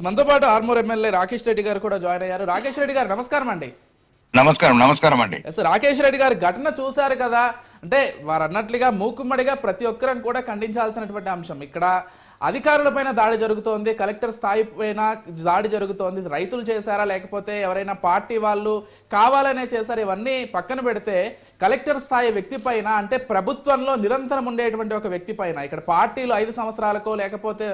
మనతో పాటు ఆర్మూర్ ఎమ్మెల్యే రాకేష్ రెడ్డి గారు కూడా జాయిన్ అయ్యారు. రాకేష్ రెడ్డి గారు నమస్కారం అండి. నమస్కారం అండి. రాకేష్ రెడ్డి గారు ఘటన చూశారు కదా, అంటే వారు అన్నట్లుగా మూకుమ్మడిగా ప్రతి ఒక్కరం కూడా ఖండించాల్సినటువంటి అంశం. ఇక్కడ అధికారులపైన దాడి జరుగుతోంది, కలెక్టర్ స్థాయి పైన దాడి జరుగుతోంది. రైతులు చేశారా లేకపోతే ఎవరైనా పార్టీ వాళ్ళు కావాలనే చేశారు, ఇవన్నీ పక్కన పెడితే కలెక్టర్ స్థాయి వ్యక్తి పైన, అంటే ప్రభుత్వంలో నిరంతరం ఉండేటువంటి ఒక వ్యక్తి పైన, ఇక్కడ పార్టీలు 5 సంవత్సరాలకో లేకపోతే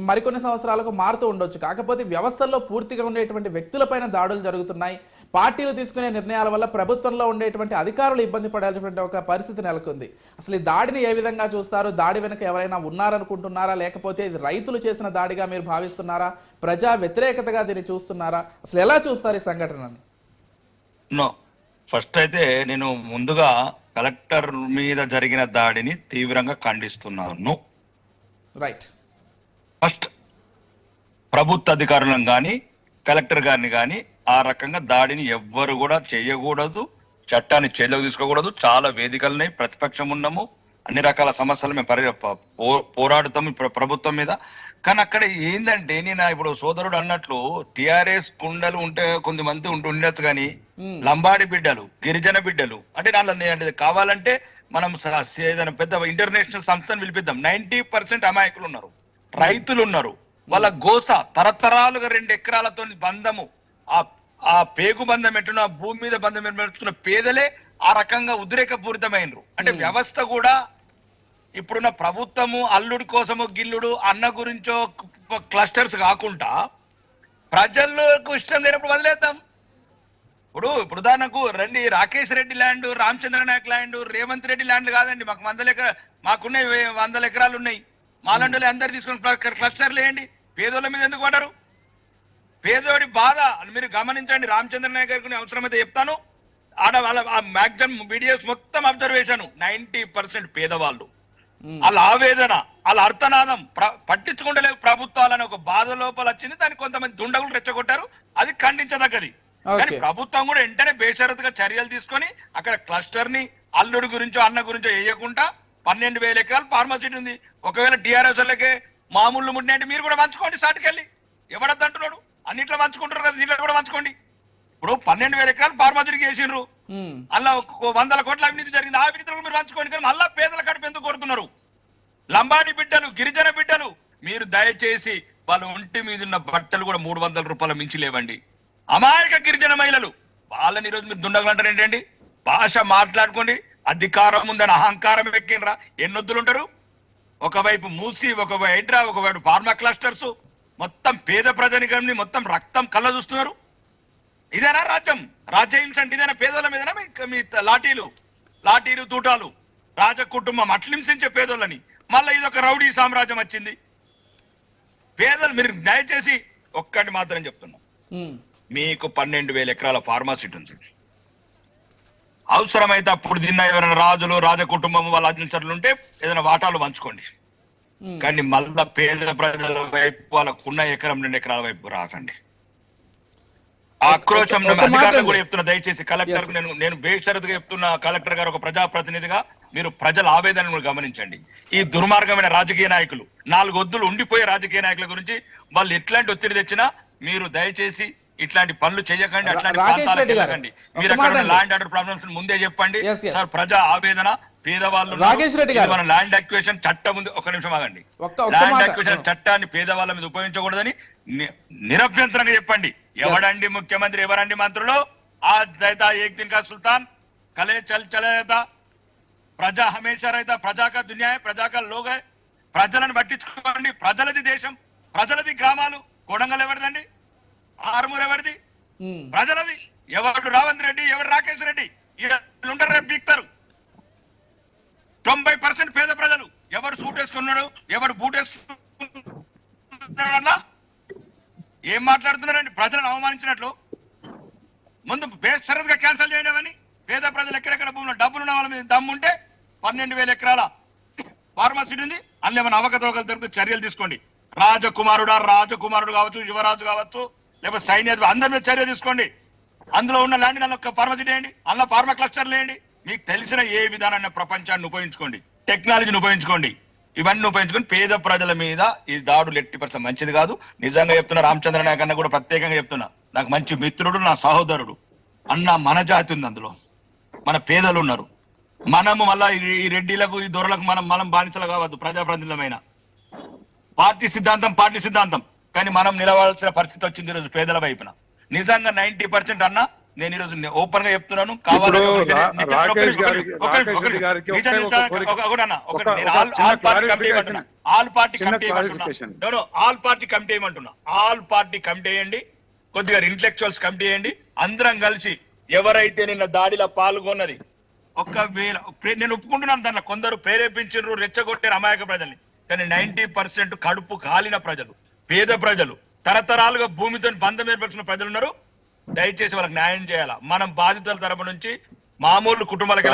మరికొన్ని సంవత్సరాలకు మారుతూ ఉండొచ్చు, కాకపోతే వ్యవస్థల్లో పూర్తిగా ఉండేటువంటి వ్యక్తులపైన దాడులు జరుగుతున్నాయి. పార్టీలు తీసుకునే నిర్ణయాల వల్ల ప్రభుత్వంలో ఉండేటువంటి అధికారులు ఇబ్బంది పడాల్సినటువంటి ఒక పరిస్థితి నెలకొంది. అసలు ఈ దాడిని ఏ విధంగా చూస్తారు? దాడి వెనుక ఎవరైనా ఉన్నారనుకుంటున్నారా లేకపోతే ఇది రైతులు చేసిన దాడిగా మీరు భావిస్తున్నారా? ప్రజా వ్యతిరేకతగా దీన్ని చూస్తున్నారా? అసలు ఎలా చూస్తారు ఈ సంఘటనని? ఫస్ట్ అయితే నేను ముందుగా కలెక్టర్ మీద జరిగిన దాడిని తీవ్రంగా ఖండిస్తున్నాను. రైట్. ఫస్ట్ ప్రభుత్వ అధికారులను కానీ కలెక్టర్ గారిని కానీ ఆ రకంగా దాడిని ఎవ్వరు కూడా చేయకూడదు, చట్టాన్ని చేతిలోకి తీసుకోకూడదు. చాలా వేదికలున్నాయి, ప్రతిపక్షం ఉన్నాము, అన్ని రకాల సమస్యలు మేము పోరాడుతాము ప్రభుత్వం మీద. కానీ అక్కడ ఏంటంటే నేను ఇప్పుడు సోదరుడు అన్నట్లు టిఆర్ఎస్ కుండలు ఉంటే కొంతమంది ఉండొచ్చు, కానీ లంబాడి బిడ్డలు, గిరిజన బిడ్డలు అంటే అంటే కావాలంటే మనం ఏదైనా పెద్ద ఇంటర్నేషనల్ సంస్థను పిలిపిద్దాం. 90% అమాయకులు ఉన్నారు, రైతులు ఉన్నారు, వాళ్ళ గోస తరతరాలుగా 2 ఎకరాలతో బంధము, ఆ పేగు బంధం ఎట్టున్న భూమి మీద బంధం పెట్టుకున్న పేదలే ఆ రకంగా ఉద్రేకపూరితమైనరు. అంటే వ్యవస్థ కూడా ఇప్పుడున్న ప్రభుత్వము అల్లుడి కోసము గిల్లుడు అన్న గురించో క్లస్టర్స్ కాకుండా ప్రజలకు ఇష్టం లేనప్పుడు వదిలేద్దాం. ఇప్పుడు ఉదాహరణకు రండి, Rakesh Reddy land, Ramachandra Naik land, Revanth Reddy land కాదండి, మాకున్నాయి 100 ఎకరాలు ఉన్నాయి. మాలండోలు అందరు తీసుకుని క్లస్టర్లు వేయండి. పేదోళ్ళ మీద ఎందుకు పడరు? పేదోడి బాధ మీరు గమనించండి. రామచంద్ర నాయక్ గారికి అవసరమైతే చెప్తాను, ఆడ వాళ్ళ మ్యాక్సిమం వీడియోస్ మొత్తం అబ్జర్వేషన్ 90% పేదవాళ్ళు, వాళ్ళ ఆవేదన, వాళ్ళ అర్థనాదం పట్టించుకుంటలేవు ప్రభుత్వాలని ఒక బాధ లోపల వచ్చింది. దానికి కొంతమంది దుండగులు రెచ్చగొట్టారు, అది ఖండించదగ్గది. కానీ ప్రభుత్వం కూడా వెంటనే బేషరతుగా చర్యలు తీసుకొని అక్కడ క్లస్టర్ ని అల్లుడి గురించో అన్న గురించో వేయకుండా 12,000 ఎకరాలు ఫార్మసిటీ ఉంది. ఒకవేళ టీఆర్ఎస్ వాళ్ళకే మామూలు ముట్టినట్టు మీరు కూడా పంచుకోండి, సాటికెళ్ళి ఎవడద్దు అంటున్నాడు, అన్నిట్లో పంచుకుంటారు కదా, దీంట్లో కూడా పంచుకోండి. ఇప్పుడు 12,000 ఎకరాలు ఫార్మసిటీకి వేసిండ్రు, అలా 100 కోట్ల అవినీతి జరిగింది, ఆ అవినీతి మీరు పంచుకోండి. కానీ మళ్ళా పేదల కడుపు ఎందుకు కొడుతున్నారు? లంబాడి బిడ్డలు, గిరిజన బిడ్డలు, మీరు దయచేసి వాళ్ళ ఒంటి మీద ఉన్న బట్టలు కూడా 300 రూపాయల మించి లేవండి. అమాయక గిరిజన మహిళలు, వాళ్ళని ఈరోజు మీరు దుండగులు అంటారు ఏంటండి? భాష మాట్లాడుకోండి. అధికారం ఉందని అహంకారం ఎక్కినరా ఎన్నొద్దులుంటారు. ఒకవైపు మూసి, ఒకవైపు హైడ్రా, ఒకవైపు ఫార్మా క్లస్టర్స్, మొత్తం పేద ప్రజానికాన్ని మొత్తం రక్తం కళ్ళ చూస్తున్నారు. ఇదేనా రాజ్యం? రాజ్యహింస అంటే ఇదేనా? పేదోళ్ళ మీదనా మీ లాఠీలు తూటాలు, రాజ కుటుంబం అట్లా హింసించే పేదోళ్ళని. మళ్ళీ ఇదొక రౌడీ సామ్రాజ్యం వచ్చింది. పేదలు మీరు దయచేసి ఒక్కటి మాత్రం చెప్తున్నా, మీకు 12,000 ఎకరాల ఫార్మాసిటీ ఉంది. అవసరమైతే అప్పుడు తిన్న ఎవరైనా రాజులు, రాజ కుటుంబం వాళ్ళ అనుచరులు ఉంటే ఏదైనా వాటాలు పంచుకోండి. కానీ మళ్ళా పేద ప్రజల వైపు, వాళ్ళకున్న 1-2 ఎకరాల వైపు రాకండి. ఆక్రోశం అధికారులు కూడా చెప్తున్నా, దయచేసి కలెక్టర్ నేను బేషరతుగా చెప్తున్నా, కలెక్టర్ గారు ఒక ప్రజాప్రతినిధిగా మీరు ప్రజల ఆవేదనను కూడా గమనించండి. ఈ దుర్మార్గమైన రాజకీయ నాయకులు, 4 వద్దులు ఉండిపోయే రాజకీయ నాయకుల గురించి వాళ్ళు ఎట్లాంటి ఒత్తిడి తెచ్చినా మీరు దయచేసి ఇట్లాంటి పనులు చేయకండి, అట్లాంటి ప్రాంతాలకు వెళ్ళకండి. మీరు అక్కడ ల్యాండ్ ఆర్డర్ ప్రాబ్లమ్స్ ముందే చెప్పండి. సార్, ప్రజా ఆవేదన, పేదవాళ్ళు, మన ల్యాండ్ అక్విజిషన్ చట్టం ఉంది. ఒక నిమిషం ఆగండి. ల్యాండ్ అక్విజిషన్ చట్టాన్ని పేదవాళ్ళ మీద ఉపయోగించకూడదని నిరభ్యంతరంగా చెప్పండి. ఎవడండి ముఖ్యమంత్రి, ఎవరండి మంత్రులు? ఆజ్ ఏక్ దిన్ కా సుల్తాన్ కలే చలే ప్రజా హమేషా రైతా, ప్రజా కా దునియా హై, ప్రజా కా లోగ్ హై. ప్రజలను పట్టించుకోండి. ప్రజలది దేశం, ప్రజలది గ్రామాలు. కొడంగల్ ఎవరిదండి? ఆర్మూర్ ఎవరిది? ప్రజలది. ఎవరు రావంత్ రెడ్డి, ఎవరు రాకేష్ రెడ్డి, ఉంటారు, రేపు పీక్తారు. 90% పేద ప్రజలు. ఎవరు సూట్ వేసుకున్నాడు, ఎవరు బూట్ వేసుకున్నాడు, ఏం మాట్లాడుతున్నారండి? ప్రజలను అవమానించినట్లు. ముందు బేషరతుగా క్యాన్సిల్ చేయడం అని. పేద ప్రజలు ఎక్కడెక్కడ భూములు డబ్బులు ఉన్న వాళ్ళ మీద దమ్ముంటే 12,000 ఎకరాల ఫార్మసిటీ ఉంది, అందులో ఏమైనా అవకతవకలు దొరికితే చర్యలు తీసుకోండి. రాజకుమారుడు కావచ్చు, యువరాజు కావచ్చు, లేకపోతే సైన్యాధిపతి, అందరి మీద చర్య తీసుకోండి. అందులో ఉన్న ల్యాండ్ అన్న ఫార్మసిటీ వేయండి, అందులో ఫార్మా క్లస్టర్లు వేయండి. మీకు తెలిసిన ఏ విధానాన్ని ప్రపంచాన్ని ఉపయోగించుకోండి, టెక్నాలజీని ఉపయోగించుకోండి. ఇవన్నీ ఉపయోగించుకొని పేద ప్రజల మీద ఈ దాడులు ఎట్టి పరిస్థితి మంచిది కాదు. నిజంగా చెప్తున్నా, రామచంద్ర నాయక్ అన్న కూడా ప్రత్యేకంగా చెప్తున్నా, నాకు మంచి మిత్రుడు, నా సహోదరుడు అన్న. మన జాతి ఉంది అందులో, మన పేదలు ఉన్నారు. మనము మళ్ళా ఈ రెడ్డిలకు, ఈ దొరలకు మనం బానిసలు కావద్దు. ప్రజాప్రతినిధులమైన పార్టీ సిద్ధాంతం కానీ మనం నిలవాల్సిన పరిస్థితి వచ్చింది ఈరోజు పేదల వైపున. నిజంగా 90% అన్న, నేను ఈరోజు ఓపెన్ గా చెప్తున్నాను. ఆల్ పార్టీ కమిటీ ఏమంటున్నా, ఆల్ పార్టీ కమిటీ వేయండి, కొద్దిగా ఇంటలెక్చువల్స్ కమిటీ వేయండి, అందరం కలిసి ఎవరైతే నిన్న దాడిలో పాల్గొన్నది, ఒకవేళ నేను ఒప్పుకుంటున్నాను దాంట్లో కొందరు ప్రేరేపించారు, రెచ్చగొట్టారు అమాయక ప్రజల్ని, కానీ 90% కడుపు కాలిన ప్రజలు, పేద ప్రజలు, తరతరాలుగా భూమితో బంధం ఏర్పరిచిన ప్రజలు ఉన్నారు. దయచేసి వాళ్ళకి న్యాయం చేయాలా. మనం బాధితుల తరపు నుంచి మామూలు కుటుంబాలకు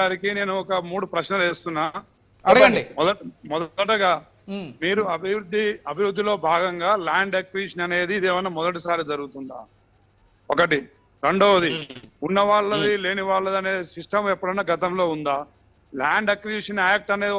గారికి నేను ఒక 3 ప్రశ్నలు వేస్తున్నా. అడగండి. మొదటగా మీరు అభివృద్ధిలో భాగంగా ల్యాండ్ అక్విజిషన్ అనేది ఇది ఏమన్నా మొదటిసారి జరుగుతుందా? ఒకటి. రెండవది, ఉన్న వాళ్ళది లేని వాళ్ళది అనే సిస్టమ్ ఎప్పుడన్నా గతంలో ఉందా? ల్యాండ్ అక్విజిషన్ యాక్ట్ అనేది